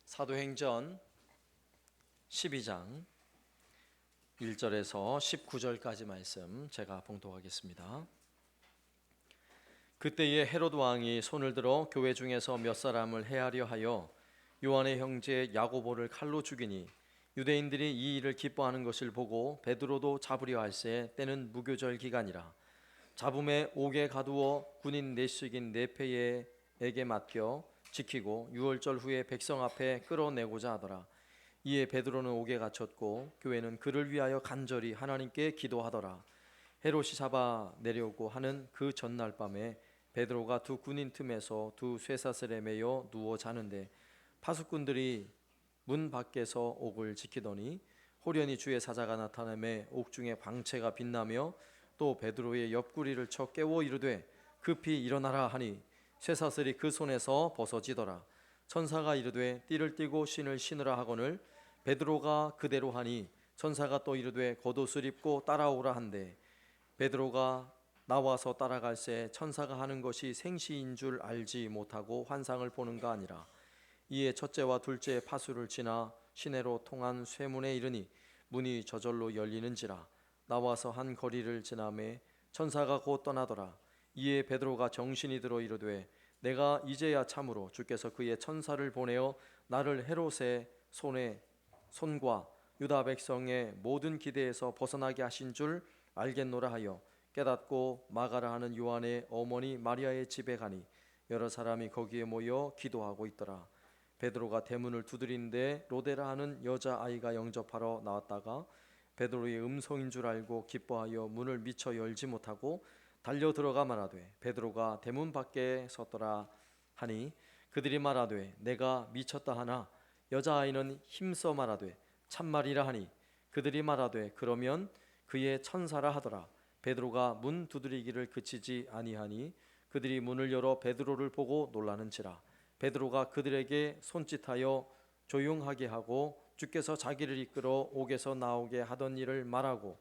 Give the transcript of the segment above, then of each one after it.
사도행전 12장 1절에서 19절까지 말씀 제가 봉독하겠습니다. 그때에 헤롯 왕이 손을 들어 교회 중에서 몇 사람을 해하려 하여 요한의 형제 야고보를 칼로 죽이니 유대인들이 이 일을 기뻐하는 것을 보고 베드로도 잡으려 할새 때는 무교절 기간이라. 잡음에 옥에 가두어 군인 내식인 네페에게 맡겨 지키고 유월절 후에 백성 앞에 끌어내고자 하더라. 이에 베드로는 옥에 갇혔고 교회는 그를 위하여 간절히 하나님께 기도하더라. 헤롯이 잡아내려고 하는 그 전날 밤에 베드로가 두 군인 틈에서 두 쇠사슬에 매여 누워 자는데 파수꾼들이 문 밖에서 옥을 지키더니 호련히 주의 사자가 나타나매 옥중에 광채가 빛나며 또 베드로의 옆구리를 쳐 깨워 이르되 급히 일어나라 하니 쇠사슬이 그 손에서 벗어지더라. 천사가 이르되 띠를 띠고 신을 신으라 하거늘 베드로가 그대로 하니 천사가 또 이르되 겉옷을 입고 따라오라 한대 베드로가 나와서 따라갈새 천사가 하는 것이 생시인 줄 알지 못하고 환상을 보는가 아니라. 이에 첫째와 둘째 파수를 지나 시내로 통한 쇠문에 이르니 문이 저절로 열리는지라. 나와서 한 거리를 지나매 천사가 곧 떠나더라. 이에 베드로가 정신이 들어 이르되 내가 이제야 참으로 주께서 그의 천사를 보내어 나를 헤롯의 손과 유다 백성의 모든 기대에서 벗어나게 하신 줄 알겠노라 하여 깨닫고 마가라 하는 요한의 어머니 마리아의 집에 가니 여러 사람이 거기에 모여 기도하고 있더라. 베드로가 대문을 두드리는데 로데라 하는 여자아이가 영접하러 나왔다가 베드로의 음성인 줄 알고 기뻐하여 문을 미처 열지 못하고 달려 들어가 말하되 베드로가 대문 밖에 섰더라 하니 그들이 말하되 내가 미쳤다 하나 여자아이는 힘써 말하되 참말이라 하니 그들이 말하되 그러면 그의 천사라 하더라. 베드로가 문 두드리기를 그치지 아니하니 그들이 문을 열어 베드로를 보고 놀라는지라. 베드로가 그들에게 손짓하여 조용하게 하고 주께서 자기를 이끌어 옥에서 나오게 하던 일을 말하고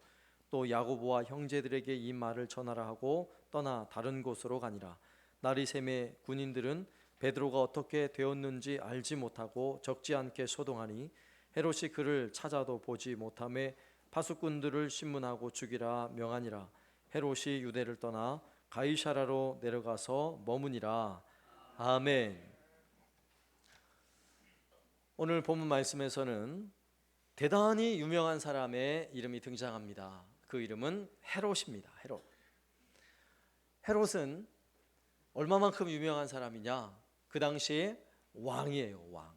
또 야고보와 형제들에게 이 말을 전하라 하고 떠나 다른 곳으로 가니라. 날이 새매 군인들은 베드로가 어떻게 되었는지 알지 못하고 적지 않게 소동하니 헤롯이 그를 찾아도 보지 못하매 파수꾼들을 신문하고 죽이라 명하니라. 헤롯이 유대를 떠나 가이사라로 내려가서 머무니라. 아멘. 오늘 본문 말씀에서는 대단히 유명한 사람의 이름이 등장합니다. 그 이름은 헤롯입니다. 헤롯은 얼마만큼 유명한 사람이냐? 그 당시에 왕이에요. 왕.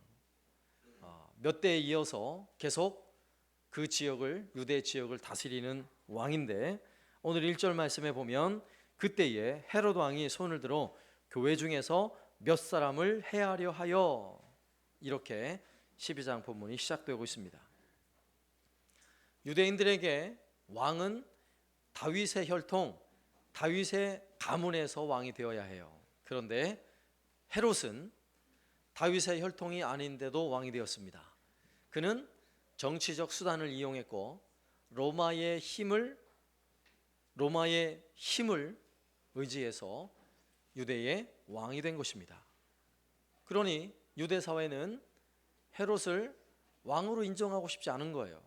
몇 대에 이어서 계속 그 지역을, 유대 지역을 다스리는 왕인데 오늘 1절 말씀에 보면 그때에 헤롯 왕이 손을 들어 교회 중에서 몇 사람을 해하려 하여, 이렇게 12장 본문이 시작되고 있습니다. 유대인들에게 왕은 다윗의 혈통, 다윗의 가문에서 왕이 되어야 해요. 그런데 헤롯은 다윗의 혈통이 아닌데도 왕이 되었습니다. 그는 정치적 수단을 이용했고 로마의 힘을 의지해서 유대의 왕이 된 것입니다. 그러니 유대 사회는 헤롯을 왕으로 인정하고 싶지 않은 거예요.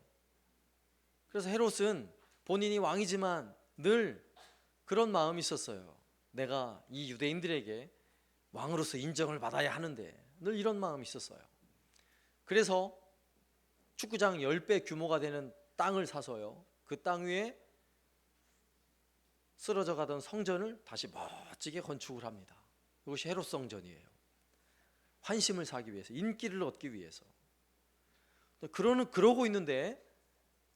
그래서 헤롯은 본인이 왕이지만 늘 그런 마음이 있었어요. 내가 이 유대인들에게 왕으로서 인정을 받아야 하는데, 늘 이런 마음이 있었어요. 그래서 축구장 10배 규모가 되는 땅을 사서요, 그 땅 위에 쓰러져 가던 성전을 다시 멋지게 건축을 합니다. 이것이 헤롯 성전이에요. 환심을 사기 위해서, 인기를 얻기 위해서. 그러고 있는데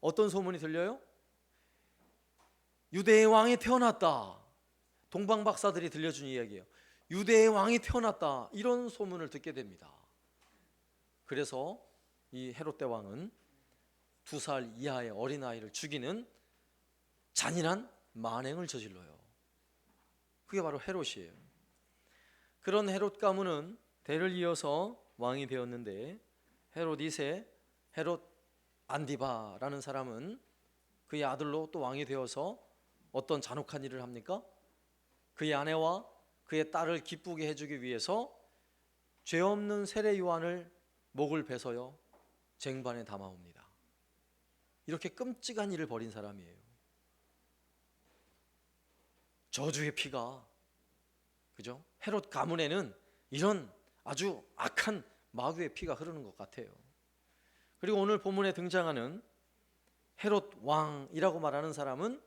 어떤 소문이 들려요? 유대의 왕이 태어났다. 동방 박사들이 들려준 이야기예요. 유대의 왕이 태어났다. 이런 소문을 듣게 됩니다. 그래서 이 헤롯 대왕은 2살 이하의 어린아이를 죽이는 잔인한 만행을 저질러요. 그게 바로 헤롯이에요. 그런 헤롯 가문은 대를 이어서 왕이 되었는데 헤롯 2세 헤롯 안디바라는 사람은 그의 아들로 또 왕이 되어서 어떤 잔혹한 일을 합니까? 그의 아내와 그의 딸을 기쁘게 해주기 위해서 죄 없는 세례 요한을 목을 베서요 쟁반에 담아옵니다. 이렇게 끔찍한 일을 벌인 사람이에요. 저주의 피가, 그죠? 헤롯 가문에는 이런 아주 악한 마귀의 피가 흐르는 것 같아요. 그리고 오늘 본문에 등장하는 헤롯 왕이라고 말하는 사람은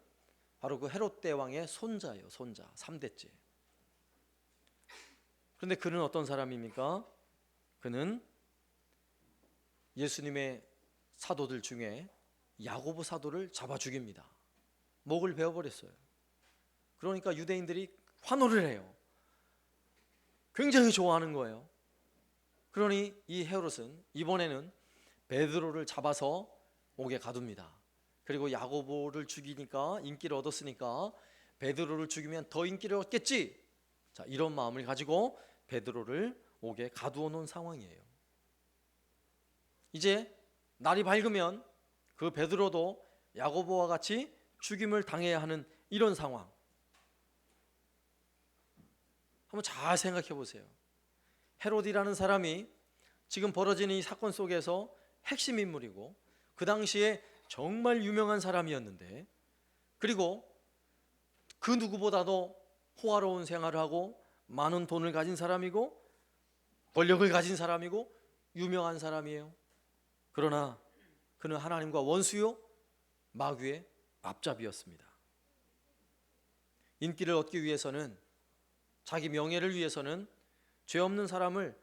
바로 그 헤롯 대왕의 손자예요. 손자, 3대째. 그런데 그는 어떤 사람입니까? 그는 예수님의 사도들 중에 야고보 사도를 잡아 죽입니다. 목을 베어버렸어요. 그러니까 유대인들이 환호를 해요. 굉장히 좋아하는 거예요. 그러니 이 헤롯은 이번에는 베드로를 잡아서 옥에 가둡니다. 그리고 야고보를 죽이니까, 인기를 얻었으니까 베드로를 죽이면 더 인기를 얻겠지. 자, 이런 마음을 가지고 베드로를 옥에 가두어 놓은 상황이에요. 이제 날이 밝으면 그 베드로도 야고보와 같이 죽임을 당해야 하는 이런 상황. 한번 잘 생각해 보세요. 헤롯이라는 사람이 지금 벌어지는 이 사건 속에서 핵심 인물이고, 그 당시에 정말 유명한 사람이었는데, 그리고 그 누구보다도 호화로운 생활을 하고 많은 돈을 가진 사람이고 권력을 가진 사람이고 유명한 사람이에요. 그러나 그는 하나님과 원수요 마귀의 앞잡이였습니다. 인기를 얻기 위해서는, 자기 명예를 위해서는 죄 없는 사람을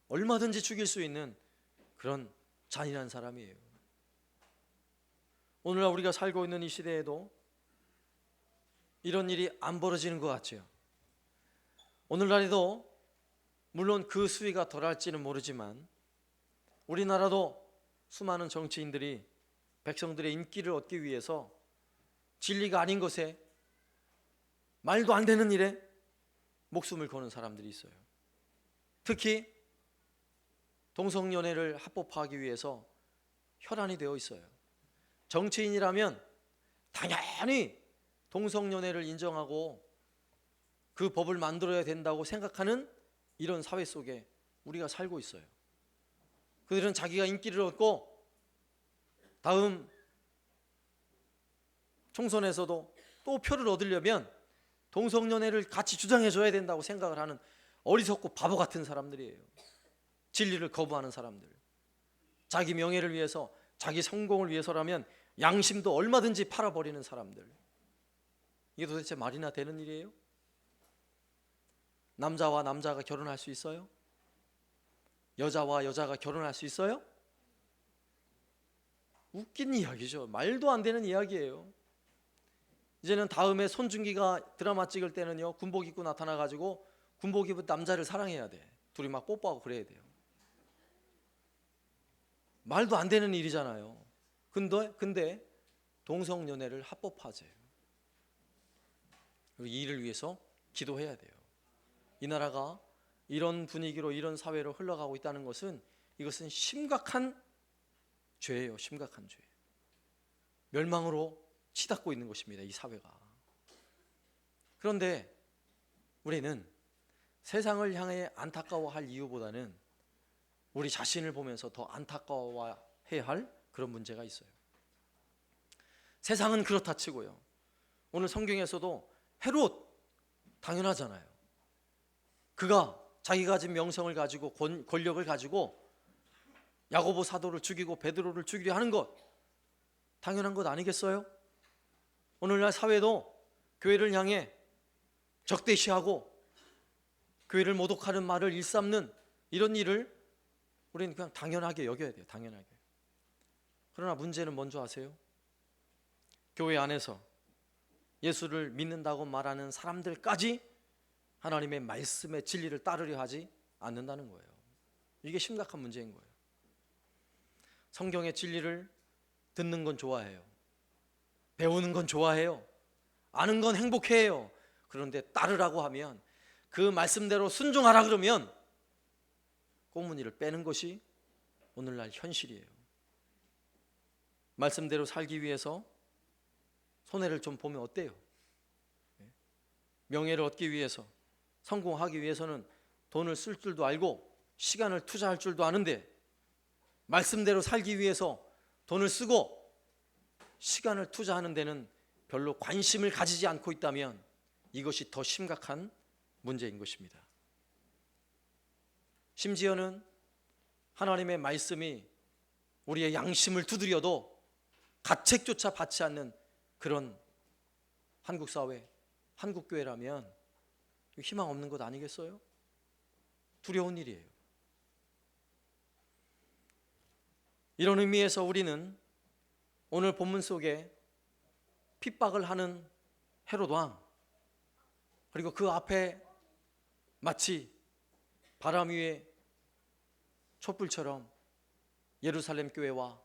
얼마든지 죽일 수 있는 그런 잔인한 사람이에요. 오늘날 우리가 살고 있는 이 시대에도 이런 일이 안 벌어지는 것 같죠. 오늘날에도 물론 그 수위가 덜할지는 모르지만 우리나라도 수많은 정치인들이 백성들의 인기를 얻기 위해서 진리가 아닌 것에, 말도 안 되는 일에 목숨을 거는 사람들이 있어요. 특히 동성연애를 합법화하기 위해서 혈안이 되어 있어요. 정치인이라면 당연히 동성연애를 인정하고 그 법을 만들어야 된다고 생각하는 이런 사회 속에 우리가 살고 있어요. 그들은 자기가 인기를 얻고 다음 총선에서도 또 표를 얻으려면 동성연애를 같이 주장해 줘야 된다고 생각을 하는 어리석고 바보 같은 사람들이에요. 진리를 거부하는 사람들, 자기 명예를 위해서, 자기 성공을 위해서라면 양심도 얼마든지 팔아버리는 사람들. 이게 도대체 말이나 되는 일이에요? 남자와 남자가 결혼할 수 있어요? 여자와 여자가 결혼할 수 있어요? 웃긴 이야기죠. 말도 안 되는 이야기예요. 이제는 다음에 손준기가 드라마 찍을 때는요, 군복 입고 나타나가지고 군복 입은 남자를 사랑해야 돼. 둘이 막 뽀뽀하고 그래야 돼요. 말도 안 되는 일이잖아요. 근데 동성연애를 합법화하세요. 이 일을 위해서 기도해야 돼요. 이 나라가 이런 분위기로, 이런 사회로 흘러가고 있다는 것은, 이것은 심각한 죄예요. 심각한 죄. 멸망으로 치닫고 있는 것입니다, 이 사회가. 그런데 우리는 세상을 향해 안타까워할 이유보다는 우리 자신을 보면서 더 안타까워해야 할 그런 문제가 있어요. 세상은 그렇다 치고요, 오늘 성경에서도 헤롯 당연하잖아요. 그가 자기가 가진 명성을 가지고 권력을 가지고 야고보 사도를 죽이고 베드로를 죽이려 하는 것, 당연한 것 아니겠어요? 오늘날 사회도 교회를 향해 적대시하고 교회를 모독하는 말을 일삼는 이런 일을 우리는 그냥 당연하게 여겨야 돼요. 당연하게. 그러나 문제는 뭔지 아세요? 교회 안에서 예수를 믿는다고 말하는 사람들까지 하나님의 말씀의 진리를 따르려 하지 않는다는 거예요. 이게 심각한 문제인 거예요. 성경의 진리를 듣는 건 좋아해요. 배우는 건 좋아해요. 아는 건 행복해요. 그런데 따르라고 하면, 그 말씀대로 순종하라 그러면 꼬무니를 빼는 것이 오늘날 현실이에요. 말씀대로 살기 위해서 손해를 좀 보면 어때요? 명예를 얻기 위해서, 성공하기 위해서는 돈을 쓸 줄도 알고 시간을 투자할 줄도 아는데 말씀대로 살기 위해서 돈을 쓰고 시간을 투자하는 데는 별로 관심을 가지지 않고 있다면 이것이 더 심각한 문제인 것입니다. 심지어는 하나님의 말씀이 우리의 양심을 두드려도 가책조차 받지 않는 그런 한국 사회, 한국 교회라면 희망 없는 것 아니겠어요? 두려운 일이에요. 이런 의미에서 우리는 오늘 본문 속에 핍박을 하는 헤롯 왕, 그리고 그 앞에 마치 바람 위에 촛불처럼 예루살렘 교회와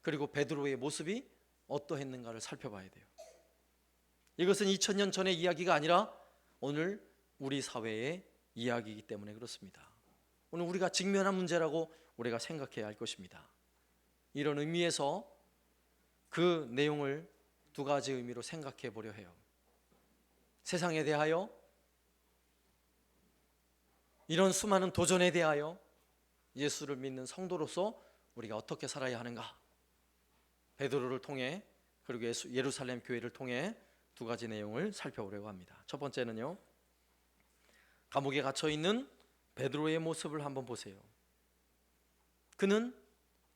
그리고 베드로의 모습이 어떠했는가를 살펴봐야 돼요. 이것은 2000년 전의 이야기가 아니라 오늘 우리 사회의 이야기이기 때문에 그렇습니다. 오늘 우리가 직면한 문제라고 우리가 생각해야 할 것입니다. 이런 의미에서 그 내용을 두 가지 의미로 생각해 보려 해요. 세상에 대하여, 이런 수많은 도전에 대하여 예수를 믿는 성도로서 우리가 어떻게 살아야 하는가, 베드로를 통해 그리고 예루살렘 교회를 통해 두 가지 내용을 살펴보려고 합니다. 첫 번째는요, 감옥에 갇혀 있는 베드로의 모습을 한번 보세요. 그는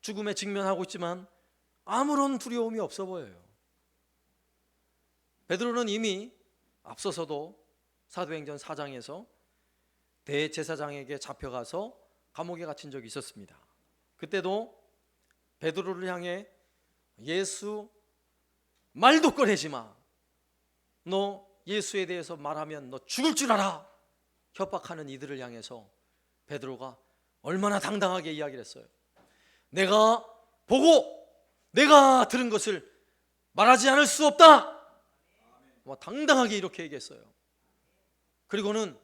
죽음에 직면하고 있지만 아무런 두려움이 없어 보여요. 베드로는 이미 앞서서도 사도행전 4장에서 대제사장에게 잡혀가서 감옥에 갇힌 적이 있었습니다. 그때도 베드로를 향해 예수 말도 꺼내지 마, 너 예수에 대해서 말하면 너 죽을 줄 알아, 협박하는 이들을 향해서 베드로가 얼마나 당당하게 이야기를 했어요. 내가 보고 내가 들은 것을 말하지 않을 수 없다, 당당하게 이렇게 얘기했어요. 그리고는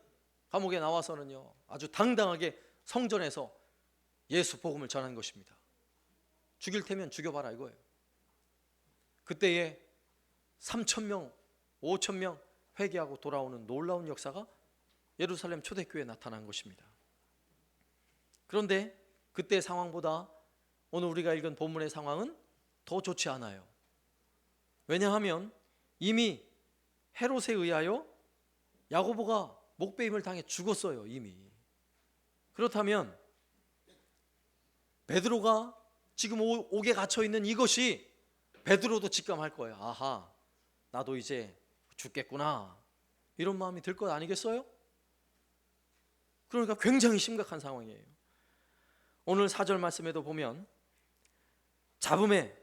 감옥에 나와서는요, 아주 당당하게 성전에서 예수 복음을 전한 것입니다. 죽일 테면 죽여봐라 이거예요. 그때에 3,000명, 5,000명 회개하고 돌아오는 놀라운 역사가 예루살렘 초대교회에 나타난 것입니다. 그런데 그때의 상황보다 오늘 우리가 읽은 본문의 상황은 더 좋지 않아요. 왜냐하면 이미 헤롯에 의하여 야고보가 목베임을 당해 죽었어요, 이미. 그렇다면 베드로가 지금 옥에 갇혀 있는 이것이 베드로도 직감할 거예요. 아하, 나도 이제 죽겠구나, 이런 마음이 들 것 아니겠어요? 그러니까 굉장히 심각한 상황이에요. 오늘 4절 말씀에도 보면 잡음에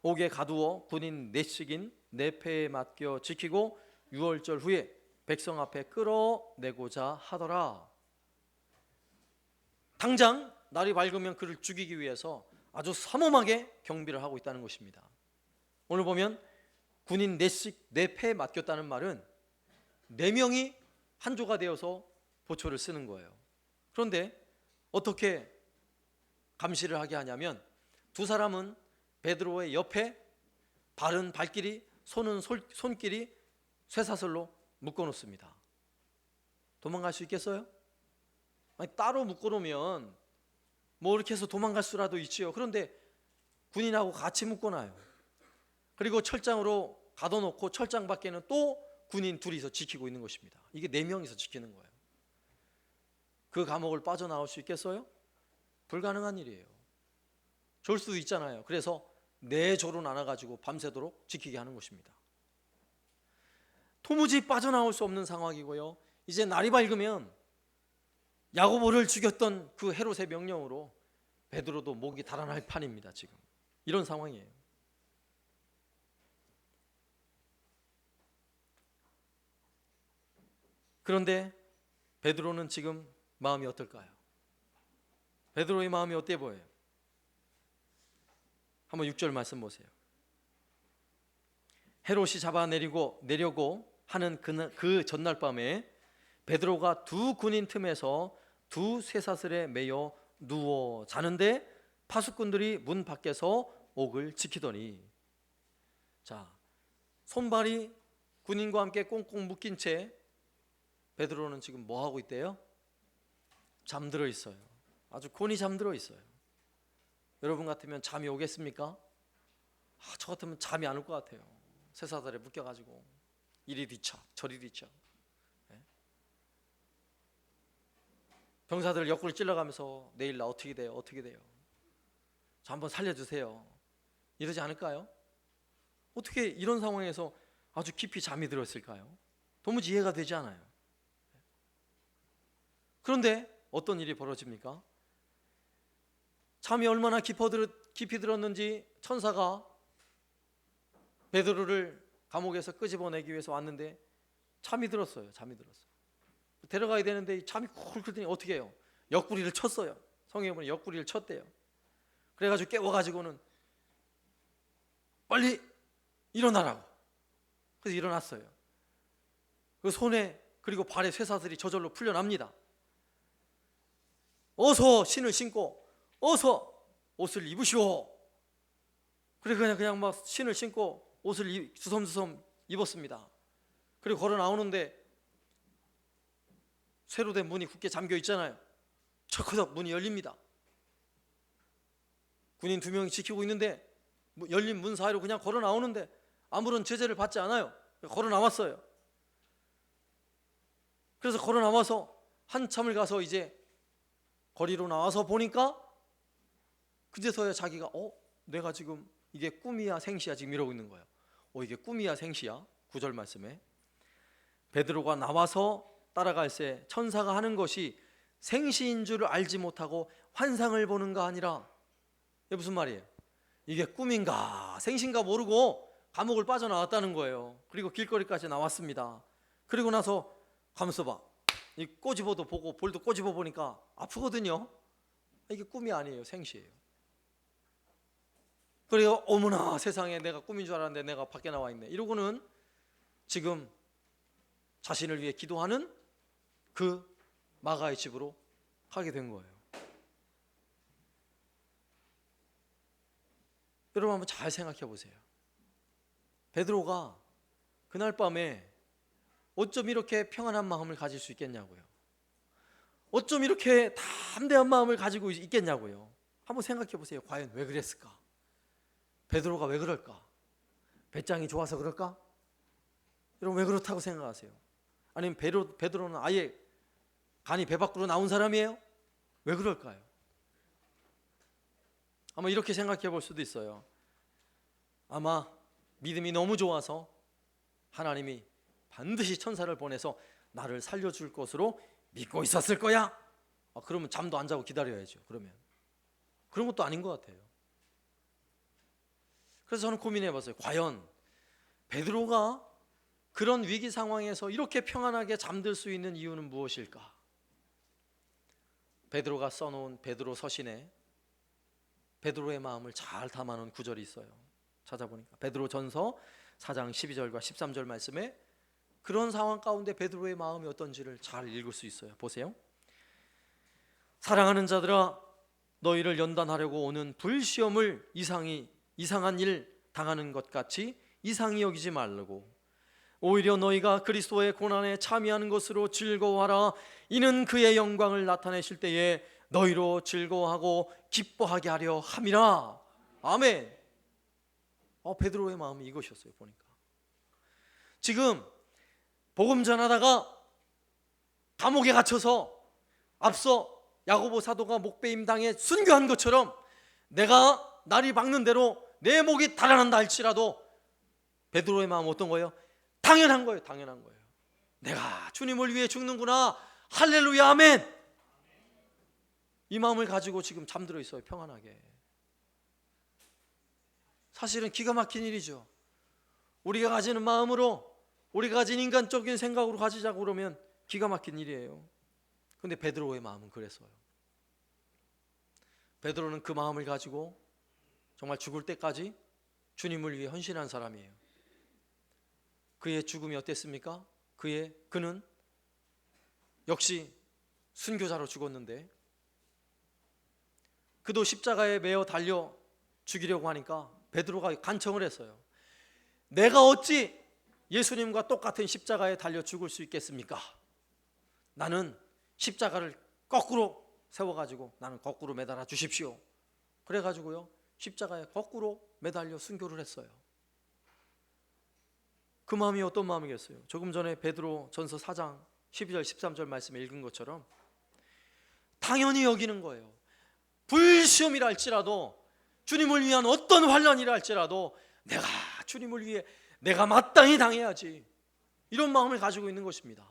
옥에 가두어 군인 넷씩인 내패에 맡겨 지키고 6월절 후에 백성 앞에 끌어내고자 하더라. 당장 날이 밝으면 그를 죽이기 위해서 아주 삼엄하게 경비를 하고 있다는 것입니다. 오늘 보면 군인 넷씩 내패에 맡겼다는 말은 4명이 한조가 되어서 보초를 쓰는 거예요. 그런데 어떻게 감시를 하게 하냐면 두 사람은 베드로의 옆에 발은 발길이, 손은 손길이 쇠사슬로 묶어놓습니다. 도망갈 수 있겠어요? 아니, 따로 묶어놓으면 뭐 이렇게 해서 도망갈 수라도 있지요. 그런데 군인하고 같이 묶어놔요. 그리고 철장으로 가둬놓고 철장 밖에는 또 군인 둘이서 지키고 있는 것입니다. 이게 4명이서 지키는 거예요. 그 감옥을 빠져나올 수 있겠어요? 불가능한 일이에요. 졸 수도 있잖아요. 그래서 4조로 나눠가지고 밤새도록 지키게 하는 것입니다. 도무지 빠져나올 수 없는 상황이고요. 이제 날이 밝으면 야고보를 죽였던 그 헤롯의 명령으로 베드로도 목이 달아날 판입니다. 지금 이런 상황이에요. 그런데 베드로는 지금 마음이 어떨까요? 베드로의 마음이 어때 보여요? 한번 6절 말씀 보세요. 헤롯이 잡아내려고 하는 그 전날 밤에 베드로가 두 군인 틈에서 두 쇠사슬에 매여 누워 자는데 파수꾼들이 문 밖에서 옥을 지키더니, 자, 손발이 군인과 함께 꽁꽁 묶인 채 베드로는 지금 뭐 하고 있대요? 잠들어 있어요. 아주 곤히 잠들어 있어요. 여러분 같으면 잠이 오겠습니까? 저 같으면 잠이 안 올 것 같아요. 쇠사슬에 묶여가지고 이리 뒤쳐 저리 뒤쳐. 병사들 옆구리 찔러가면서 내일 나 어떻게 돼요? 어떻게 돼요? 저 한번 살려주세요. 이러지 않을까요? 어떻게 이런 상황에서 아주 깊이 잠이 들었을까요? 도무지 이해가 되지 않아요. 그런데 어떤 일이 벌어집니까? 잠이 얼마나 깊이 들었는지 천사가 베드로를 감옥에서 끄집어내기 위해서 왔는데 잠이 들었어요. 잠이 들었어요. 데려가야 되는데 잠이 쿨 끓더니 어떻게 해요? 옆구리를 쳤어요. 성경에 보면 옆구리를 쳤대요. 그래가지고 깨워가지고는 빨리 일어나라고. 그래서 일어났어요. 그 손에 그리고 발에 쇠사슬이 저절로 풀려납니다. 어서 신을 신고 어서 옷을 입으시오. 그래 그냥 막 신을 신고 옷을 주섬주섬 입었습니다. 그리고 걸어 나오는데 쇠로 된 문이 굳게 잠겨 있잖아요. 척커덕 문이 열립니다. 군인 2명이 지키고 있는데 열린 문 사이로 그냥 걸어 나오는데 아무런 제재를 받지 않아요. 걸어 나왔어요. 그래서 걸어 나와서 한참을 가서 이제 거리로 나와서 보니까 그제서야 자기가 내가 지금 이게 꿈이야 생시야 지금 이러고 있는 거예요. 이게 꿈이야 생시야? 9절 말씀에 베드로가 나와서 따라갈새 천사가 하는 것이 생시인 줄을 알지 못하고 환상을 보는가 아니라, 이게 무슨 말이에요? 이게 꿈인가 생시인가 모르고 감옥을 빠져나왔다는 거예요. 그리고 길거리까지 나왔습니다. 그리고 나서 가면서 봐, 이 꼬집어도 보고 볼도 꼬집어 보니까 아프거든요. 이게 꿈이 아니에요, 생시예요. 그래요. 어머나 세상에, 내가 꿈인 줄 알았는데 내가 밖에 나와 있네. 이러고는 지금 자신을 위해 기도하는 그 마가의 집으로 가게 된 거예요. 여러분 한번 잘 생각해 보세요. 베드로가 그날 밤에 어쩜 이렇게 평안한 마음을 가질 수 있겠냐고요. 어쩜 이렇게 담대한 마음을 가지고 있겠냐고요. 한번 생각해 보세요. 과연 왜 그랬을까? 베드로가 왜 그럴까? 배짱이 좋아서 그럴까? 여러분 왜 그렇다고 생각하세요? 아니면 베드로는 아예 간이 배 밖으로 나온 사람이에요? 왜 그럴까요? 아마 이렇게 생각해 볼 수도 있어요. 아마 믿음이 너무 좋아서 하나님이 반드시 천사를 보내서 나를 살려줄 것으로 믿고 있었을 거야. 그러면 잠도 안 자고 기다려야죠. 그러면 그런 것도 아닌 것 같아요. 그래서 저는 고민해 봤어요. 과연 베드로가 그런 위기 상황에서 이렇게 평안하게 잠들 수 있는 이유는 무엇일까? 베드로가 써놓은 베드로 서신에 베드로의 마음을 잘 담아놓은 구절이 있어요. 찾아보니까 베드로 전서 4장 12절과 13절 말씀에 그런 상황 가운데 베드로의 마음이 어떤지를 잘 읽을 수 있어요. 보세요. 사랑하는 자들아, 너희를 연단하려고 오는 불시험을 이상한 일 당하는 것 같이 이상히 여기지 말고 오히려 너희가 그리스도의 고난에 참여하는 것으로 즐거워하라. 이는 그의 영광을 나타내실 때에 너희로 즐거워하고 기뻐하게 하려 함이라. 아멘. 베드로의 마음이 이것이었어요. 보니까 지금 복음 전하다가 감옥에 갇혀서 앞서 야고보 사도가 목베임 당해 순교한 것처럼 내가 날이 밝는 대로 내 목이 달아난다 할지라도 베드로의 마음은 어떤 거예요? 당연한 거예요. 당연한 거예요. 내가 주님을 위해 죽는구나. 할렐루야 아멘. 이 마음을 가지고 지금 잠들어 있어요. 평안하게. 사실은 기가 막힌 일이죠. 우리가 가지는 마음으로, 우리가 가진 인간적인 생각으로 가지자고 그러면 기가 막힌 일이에요. 근데 베드로의 마음은 그랬어요. 베드로는 그 마음을 가지고 정말 죽을 때까지 주님을 위해 헌신한 사람이에요. 그의 죽음이 어땠습니까? 그는 역시 순교자로 죽었는데 그도 십자가에 매어 달려 죽이려고 하니까 베드로가 간청을 했어요. 내가 어찌 예수님과 똑같은 십자가에 달려 죽을 수 있겠습니까? 나는 십자가를 거꾸로 세워가지고 나는 거꾸로 매달아 주십시오. 그래가지고요 십자가에 거꾸로 매달려 순교를 했어요. 그 마음이 어떤 마음이겠어요? 조금 전에 베드로 전서 4장 12절 13절 말씀에 읽은 것처럼 당연히 여기는 거예요. 불시험이라 할지라도, 주님을 위한 어떤 환난이라 할지라도 내가 주님을 위해 내가 마땅히 당해야지, 이런 마음을 가지고 있는 것입니다.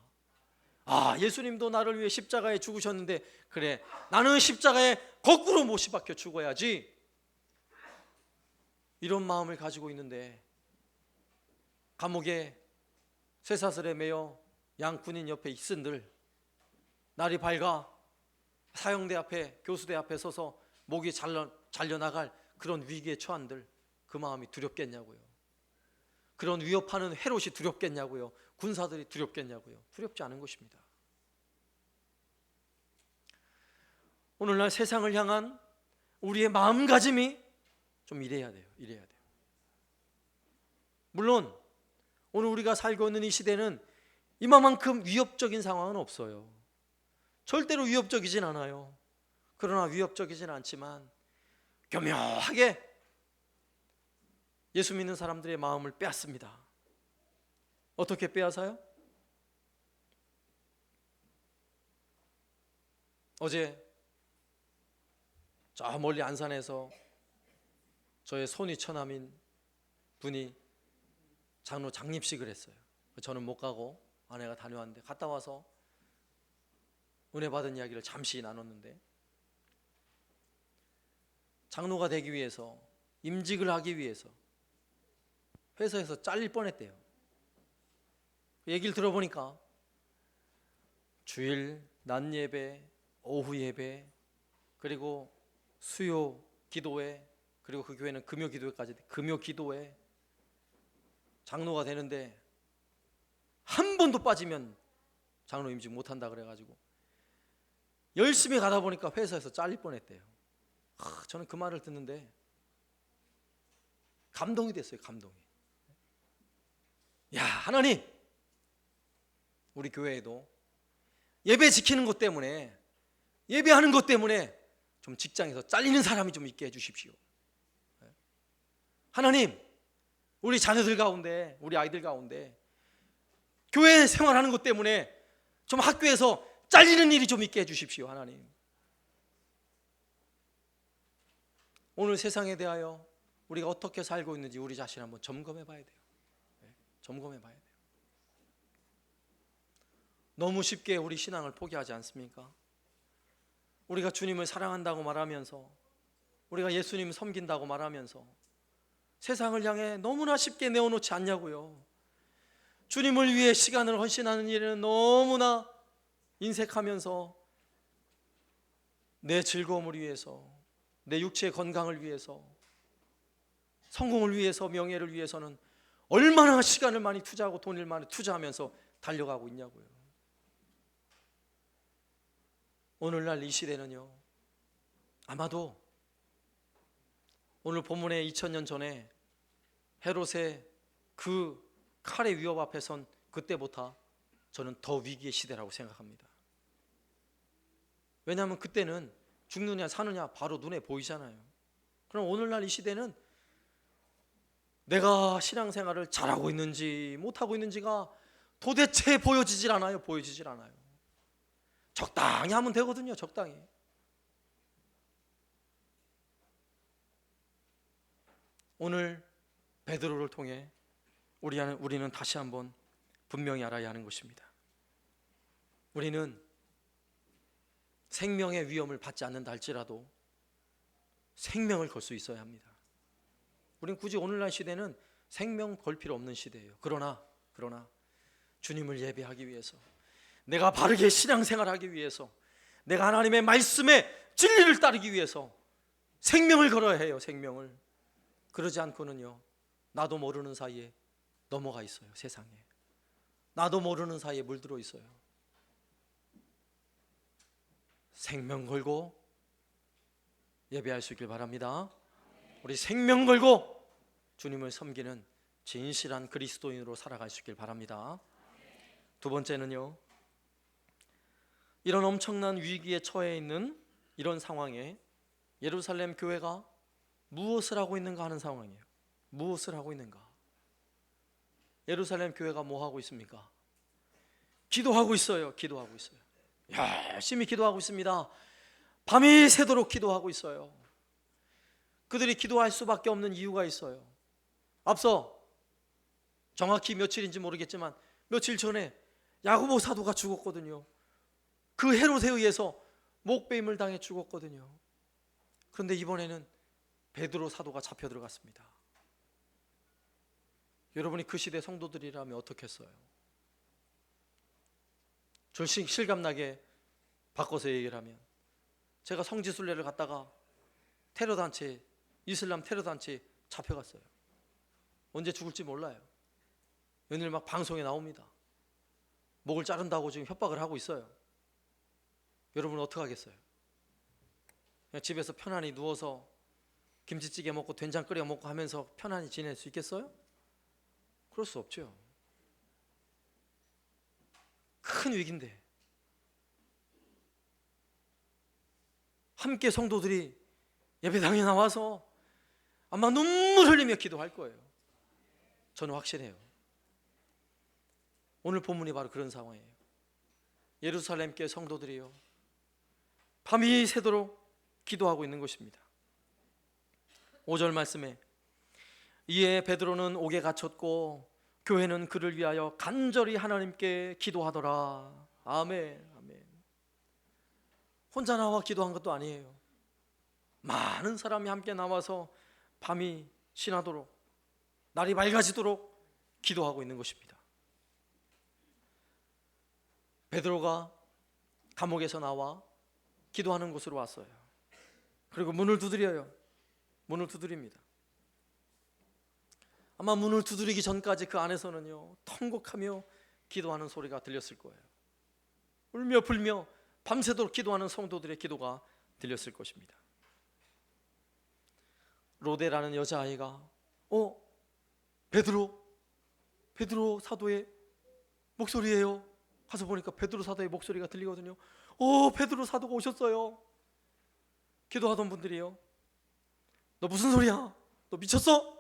아, 예수님도 나를 위해 십자가에 죽으셨는데 그래, 나는 십자가에 거꾸로 못이 박혀 죽어야지, 이런 마음을 가지고 있는데 감옥에 쇠사슬에 매여 양군인 옆에 있은들 날이 밝아 사형대 앞에, 교수대 앞에 서서 목이 잘려나갈 그런 위기에 처한들 그 마음이 두렵겠냐고요. 그런 위협하는 헤롯이 두렵겠냐고요. 군사들이 두렵겠냐고요. 두렵지 않은 것입니다. 오늘날 세상을 향한 우리의 마음가짐이 좀 이래야 돼요. 물론 오늘 우리가 살고 있는 이 시대는 이만큼 위협적인 상황은 없어요. 절대로 위협적이진 않아요. 그러나 위협적이진 않지만 교묘하게 예수 믿는 사람들의 마음을 빼앗습니다. 어떻게 빼앗아요? 어제 저 멀리 안산에서 저의 손위 처남인 분이 장로 장립식을 했어요. 저는 못 가고 아내가 다녀왔는데, 갔다 와서 은혜 받은 이야기를 잠시 나눴는데, 장로가 되기 위해서, 임직을 하기 위해서 회사에서 잘릴 뻔했대요. 얘기를 들어보니까 주일 낮 예배, 오후 예배, 그리고 수요 기도회, 그리고 그 교회는 금요 기도회까지, 금요 기도회, 장로가 되는데 한 번도 빠지면 장로 임직 못한다 그래가지고 열심히 가다 보니까 회사에서 잘릴 뻔했대요. 저는 그 말을 듣는데 감동이 됐어요. 감동이. 야, 하나님, 우리 교회에도 예배 지키는 것 때문에, 예배하는 것 때문에 좀 직장에서 잘리는 사람이 좀 있게 해주십시오. 하나님, 우리 자녀들 가운데, 우리 아이들 가운데 교회 생활하는 것 때문에 좀 학교에서 잘리는 일이 좀 있게 해주십시오. 하나님, 오늘 세상에 대하여 우리가 어떻게 살고 있는지 우리 자신 한번 점검해 봐야 돼요. 점검해 봐야 돼요. 너무 쉽게 우리 신앙을 포기하지 않습니까? 우리가 주님을 사랑한다고 말하면서, 우리가 예수님 섬긴다고 말하면서 세상을 향해 너무나 쉽게 내어놓지 않냐고요. 주님을 위해 시간을 헌신하는 일에는 너무나 인색하면서 내 즐거움을 위해서, 내 육체의 건강을 위해서, 성공을 위해서, 명예를 위해서는 얼마나 시간을 많이 투자하고 돈을 많이 투자하면서 달려가고 있냐고요. 오늘날 이 시대는요, 아마도 오늘 본문의 2000년 전에 헤롯의 그 칼의 위협 앞에 선 그때보다 저는 더 위기의 시대라고 생각합니다. 왜냐하면 그때는 죽느냐 사느냐 바로 눈에 보이잖아요. 그럼 오늘날 이 시대는 내가 신앙생활을 잘하고 있는지 못하고 있는지가 도대체 보여지질 않아요. 적당히 하면 되거든요. 적당히. 오늘 베드로를 통해 우리는 다시 한번 분명히 알아야 하는 것입니다. 우리는 생명의 위험을 받지 않는다 할지라도 생명을 걸 수 있어야 합니다. 우리는 굳이 오늘날 시대는 생명 걸 필요 없는 시대예요. 그러나 주님을 예배하기 위해서, 내가 바르게 신앙생활하기 위해서, 내가 하나님의 말씀에 진리를 따르기 위해서 생명을 걸어야 해요. 생명을. 그러지 않고는요, 나도 모르는 사이에 넘어가 있어요. 세상에 나도 모르는 사이에 물들어 있어요. 생명 걸고 예배할 수 있길 바랍니다. 우리 생명 걸고 주님을 섬기는 진실한 그리스도인으로 살아갈 수 있길 바랍니다. 두 번째는요, 이런 엄청난 위기에 처해 있는 이런 상황에 예루살렘 교회가 무엇을 하고 있는가 하는 상황이에요. 무엇을 하고 있는가? 예루살렘 교회가 뭐 하고 있습니까? 기도하고 있어요. 기도하고 있어요. 열심히 기도하고 있습니다. 밤이 새도록 기도하고 있어요. 그들이 기도할 수밖에 없는 이유가 있어요. 앞서 정확히 며칠인지 모르겠지만 며칠 전에 야고보 사도가 죽었거든요. 그 헤롯에 의해서 목배임을 당해 죽었거든요. 그런데 이번에는 베드로 사도가 잡혀 들어갔습니다. 여러분이 그 시대 성도들이라면 어떻겠어요? 좀 실감나게 바꿔서 얘기를 하면, 제가 성지순례를 갔다가 테러단체, 이슬람 테러단체에 잡혀갔어요. 언제 죽을지 몰라요. 연일 막 방송에 나옵니다. 목을 자른다고 지금 협박을 하고 있어요. 여러분은 어떻게 하겠어요? 그냥 집에서 편안히 누워서 김치찌개 먹고 된장 끓여 먹고 하면서 편안히 지낼 수 있겠어요? 그럴 수 없죠. 큰 위기인데 함께 성도들이 예배당에 나와서 아마 눈물 흘리며 기도할 거예요. 저는 확신해요. 오늘 본문이 바로 그런 상황이에요. 예루살렘 교회 성도들이요, 밤이 새도록 기도하고 있는 것입니다. 5절 말씀에, 이에 베드로는 옥에 갇혔고 교회는 그를 위하여 간절히 하나님께 기도하더라. 아멘, 아멘. 혼자 나와 기도한 것도 아니에요. 많은 사람이 함께 나와서 밤이 지나도록, 날이 밝아지도록 기도하고 있는 것입니다. 베드로가 감옥에서 나와 기도하는 곳으로 왔어요. 그리고 문을 두드려요. 문을 두드립니다. 아마 문을 두드리기 전까지 그 안에서는요, 통곡하며 기도하는 소리가 들렸을 거예요. 울며 불며 밤새도록 기도하는 성도들의 기도가 들렸을 것입니다. 로데라는 여자아이가 베드로 사도의 목소리예요. 가서 보니까 베드로 사도의 목소리가 들리거든요. 베드로 사도가 오셨어요. 기도하던 분들이요, 너 무슨 소리야? 너 미쳤어?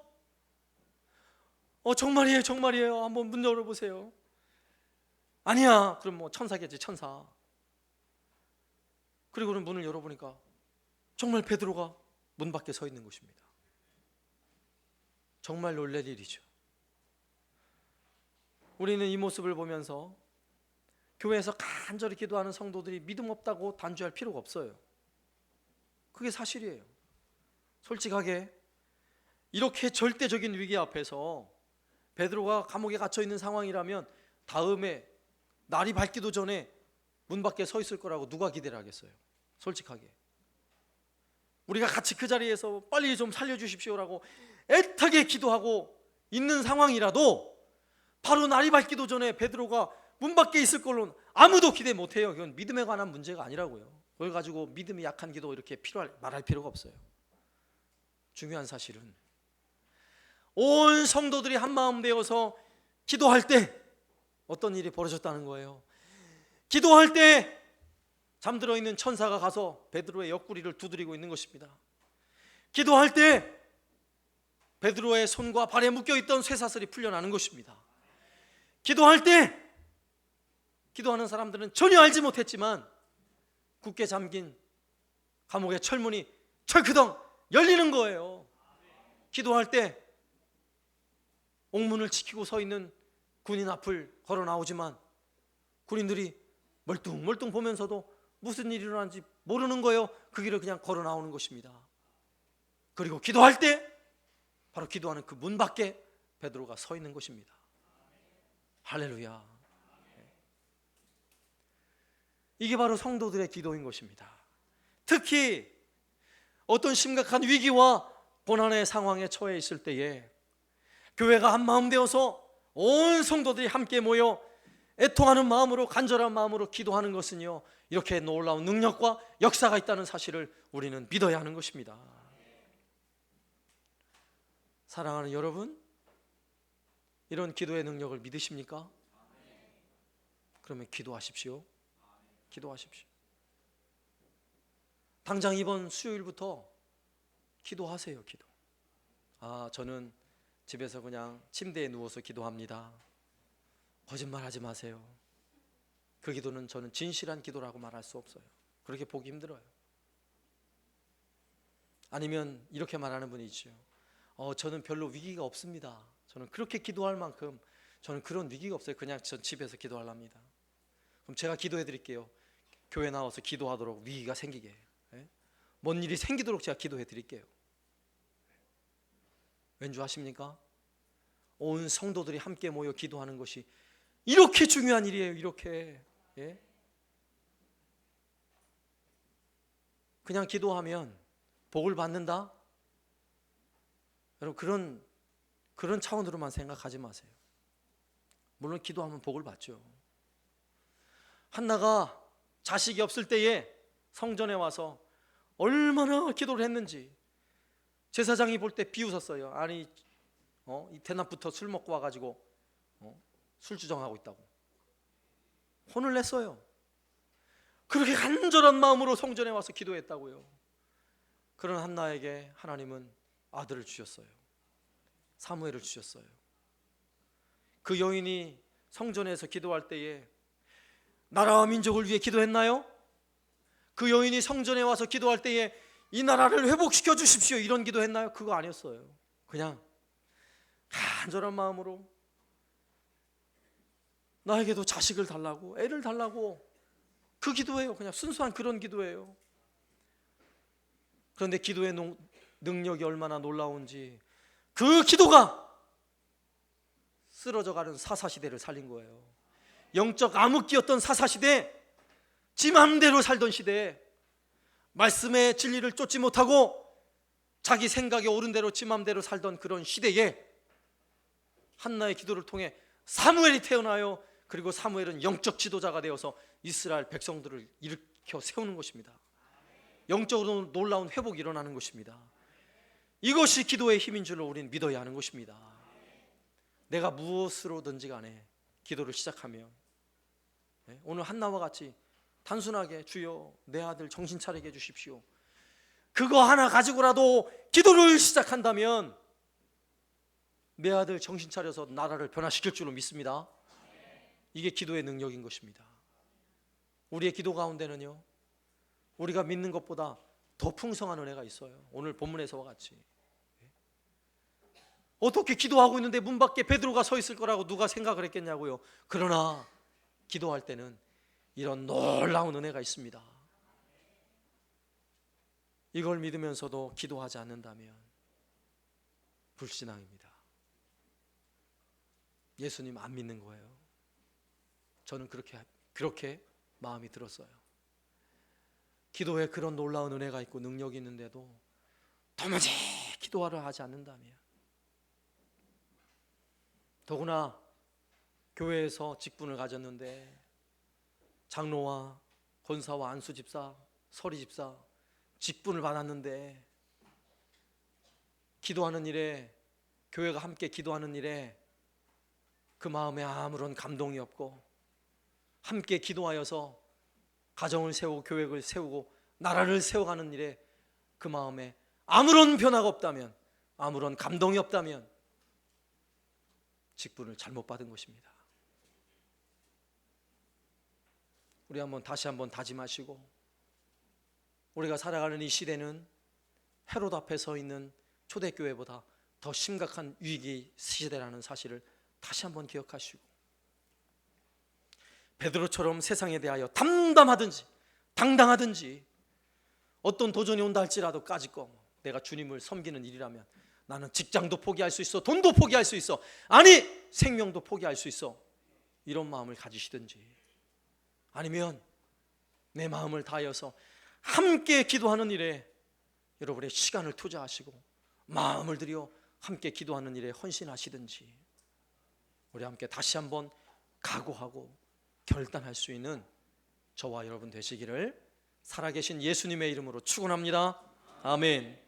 정말이에요, 정말이에요. 한번 문 열어보세요. 아니야. 그럼 뭐 천사겠지, 천사. 그리고는 문을 열어보니까 정말 베드로가 문 밖에 서 있는 것입니다. 정말 놀랄 일이죠. 우리는 이 모습을 보면서 교회에서 간절히 기도하는 성도들이 믿음 없다고 단죄할 필요가 없어요. 그게 사실이에요. 솔직하게 이렇게 절대적인 위기 앞에서 베드로가 감옥에 갇혀 있는 상황이라면 다음에 날이 밝기도 전에 문 밖에 서 있을 거라고 누가 기대를 하겠어요? 솔직하게 우리가 같이 그 자리에서 빨리 좀 살려주십시오라고 애타게 기도하고 있는 상황이라도 바로 날이 밝기도 전에 베드로가 문 밖에 있을 걸로는 아무도 기대 못해요. 그건 믿음에 관한 문제가 아니라고요. 그걸 가지고 믿음이 약한 기도 이렇게 말할 필요가 없어요. 중요한 사실은 온 성도들이 한마음 되어서 기도할 때 어떤 일이 벌어졌다는 거예요. 기도할 때 잠들어 있는 천사가 가서 베드로의 옆구리를 두드리고 있는 것입니다. 기도할 때 베드로의 손과 발에 묶여있던 쇠사슬이 풀려나는 것입니다. 기도할 때 기도하는 사람들은 전혀 알지 못했지만 굳게 잠긴 감옥의 철문이 철크덩 열리는 거예요. 기도할 때 옥문을 지키고 서 있는 군인 앞을 걸어 나오지만 군인들이 멀뚱멀뚱 보면서도 무슨 일이 일어나는지 모르는 거예요. 그 길을 그냥 걸어 나오는 것입니다. 그리고 기도할 때 바로 기도하는 그 문 밖에 베드로가 서 있는 것입니다. 할렐루야. 이게 바로 성도들의 기도인 것입니다. 특히 어떤 심각한 위기와 고난의 상황에 처해 있을 때에 교회가 한마음 되어서 온 성도들이 함께 모여 애통하는 마음으로, 간절한 마음으로 기도하는 것은요, 이렇게 놀라운 능력과 역사가 있다는 사실을 우리는 믿어야 하는 것입니다. 사랑하는 여러분, 이런 기도의 능력을 믿으십니까? 그러면 기도하십시오. 기도하십시오. 당장 이번 수요일부터 기도하세요. 기도. 저는 집에서 그냥 침대에 누워서 기도합니다. 거짓말하지 마세요. 그 기도는 저는 진실한 기도라고 말할 수 없어요. 그렇게 보기 힘들어요. 아니면 이렇게 말하는 분이 있죠. 저는 별로 위기가 없습니다. 저는 그렇게 기도할 만큼 저는 그런 위기가 없어요. 그냥 전 집에서 기도하랍니다. 그럼 제가 기도해 드릴게요. 교회 나와서 기도하도록 위기가 생기게, 뭔 일이 생기도록 제가 기도해 드릴게요. 왠 줄 아십니까? 온 성도들이 함께 모여 기도하는 것이 이렇게 중요한 일이에요. 이렇게. 그냥 기도하면 복을 받는다? 여러분, 그런 차원으로만 생각하지 마세요. 물론 기도하면 복을 받죠. 한나가 자식이 없을 때에 성전에 와서 얼마나 기도를 했는지 제사장이 볼 때 비웃었어요. 아니, 이 대낮부터 술 먹고 와가지고 술 주정하고 있다고 혼을 냈어요. 그렇게 간절한 마음으로 성전에 와서 기도했다고요. 그런 한나에게 하나님은 아들을 주셨어요. 사무엘을 주셨어요. 그 여인이 성전에서 기도할 때에 나라와 민족을 위해 기도했나요? 그 여인이 성전에 와서 기도할 때에 이 나라를 회복시켜 주십시오 이런 기도했나요? 그거 아니었어요. 그냥 간절한 마음으로 나에게도 자식을 달라고, 애를 달라고, 그 기도예요. 그냥 순수한 그런 기도예요. 그런데 기도의 능력이 얼마나 놀라운지 그 기도가 쓰러져가는 사사시대를 살린 거예요. 영적 암흑기였던 사사시대, 지 맘대로 살던 시대에 말씀의 진리를 쫓지 못하고 자기 생각에 옳은 대로 지 맘대로 살던 그런 시대에 한나의 기도를 통해 사무엘이 태어나요. 그리고 사무엘은 영적 지도자가 되어서 이스라엘 백성들을 일으켜 세우는 것입니다. 영적으로 놀라운 회복이 일어나는 것입니다. 이것이 기도의 힘인 줄로 우리는 믿어야 하는 것입니다. 내가 무엇으로든지 간에 기도를 시작하면, 오늘 한나와 같이 단순하게 주여 내 아들 정신 차리게 해주십시오, 그거 하나 가지고라도 기도를 시작한다면 내 아들 정신 차려서 나라를 변화시킬 줄로 믿습니다. 이게 기도의 능력인 것입니다. 우리의 기도 가운데는요, 우리가 믿는 것보다 더 풍성한 은혜가 있어요. 오늘 본문에서와 같이 어떻게 기도하고 있는데 문 밖에 베드로가 서 있을 거라고 누가 생각을 했겠냐고요. 그러나 기도할 때는 이런 놀라운 은혜가 있습니다. 이걸 믿으면서도 기도하지 않는다면 불신앙입니다. 예수님 안 믿는 거예요. 저는 그렇게 마음이 들었어요. 기도에 그런 놀라운 은혜가 있고 능력이 있는데도 도무지 기도하려 하지 않는다면, 더구나 교회에서 직분을 가졌는데 장로와 권사와 안수 집사, 서리 집사 직분을 받았는데 기도하는 일에, 교회가 함께 기도하는 일에 그 마음에 아무런 감동이 없고, 함께 기도하여서 가정을 세우고 교회를 세우고 나라를 세워가는 일에 그 마음에 아무런 변화가 없다면, 아무런 감동이 없다면 직분을 잘못 받은 것입니다. 우리 다시 한번 다짐하시고, 우리가 살아가는 이 시대는 헤롯 앞에 서 있는 초대교회보다 더 심각한 위기 시대라는 사실을 다시 한번 기억하시고, 베드로처럼 세상에 대하여 담담하든지 당당하든지 어떤 도전이 온다 할지라도 까짓거 내가 주님을 섬기는 일이라면 나는 직장도 포기할 수 있어, 돈도 포기할 수 있어, 아니 생명도 포기할 수 있어, 이런 마음을 가지시든지, 아니면 내 마음을 다하여서 함께 기도하는 일에 여러분의 시간을 투자하시고 마음을 들여 함께 기도하는 일에 헌신하시든지, 우리 함께 다시 한번 각오하고 결단할 수 있는 저와 여러분 되시기를 살아계신 예수님의 이름으로 축원합니다. 아멘.